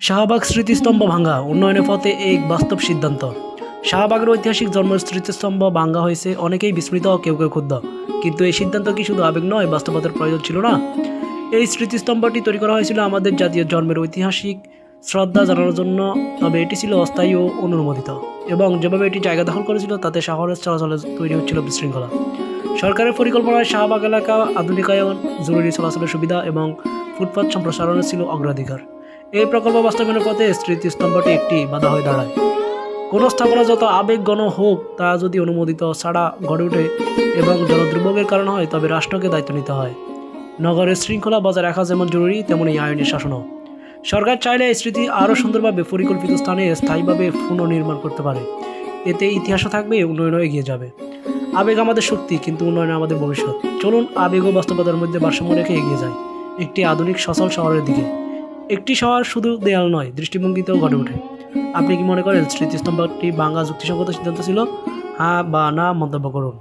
শাহবাগ স্মৃতিস্তম্ভ ভাঙ্গা উন্নয়নের পথে এক বাস্তব সিদ্ধান্ত। শাহবাগের ঐতিহাসিক জন্ম স্মৃতিস্তম্ভ ভাঙ্গা হয়েছে, অনেকেই বিস্মৃত, কেউ কেউ ক্ষুব্ধ। কিন্তু এই সিদ্ধান্ত কি শুধু আবেগ নয়, বাস্তবতার প্রয়োজন ছিল না? এই স্মৃতিস্তম্ভটি তৈরি করা হয়েছিল আমাদের জাতীয় জন্মের ঐতিহাসিক শ্রদ্ধা জানানোর জন্য, তবে এটি ছিল অস্থায়ী ও অনুমোদিত। এবং যেভাবে এটি জায়গা দখল করেছিল তাতে শহরের চলাচলে তৈরি হচ্ছিল বিশৃঙ্খলা। সরকারের পরিকল্পনায় শাহবাগ এলাকা আধুনিকায়ন, জরুরি চলাচলের সুবিধা এবং ফুটপাত সম্প্রসারণের ছিল অগ্রাধিকার। এই প্রকল্প বাস্তবায়নের পথে স্মৃতিস্তম্ভটি একটি বাধা হয়ে দাঁড়ায়। কোনো স্থাপনা যত আবেগঘন হোক, তা যদি অনুমোদিত ছাড়া গড়ে ওঠে এবং জনদুর্ভোগের কারণ হয়, তবে রাষ্ট্রকে দায়িত্ব নিতে হয়। নগরের শৃঙ্খলা বজায় রাখা যেমন জরুরি, তেমনি আইনের শাসনও। সরকার চাইলে এই স্মৃতি আরও সুন্দরভাবে পরিকল্পিত স্থানে স্থায়ীভাবে পুনর্নির্মাণ করতে পারে। এতে ইতিহাসও থাকবে, উন্নয়নও এগিয়ে যাবে। আবেগ আমাদের শক্তি, কিন্তু উন্নয়ন আমাদের ভবিষ্যৎ। চলুন আবেগ ও বাস্তবতার মধ্যে ভারসাম্য রেখে এগিয়ে যায় একটি আধুনিক সচল শহরের দিকে। একটি শহর শুধু দেয়াল নয়, দৃষ্টিভঙ্গিতেও গড়ে ওঠে। আপনি কি মনে করেন স্মৃতিস্তম্ভটি ভাঙা যুক্তিসঙ্গত সিদ্ধান্ত ছিল? হ্যাঁ বা না মন্তব্য করুন।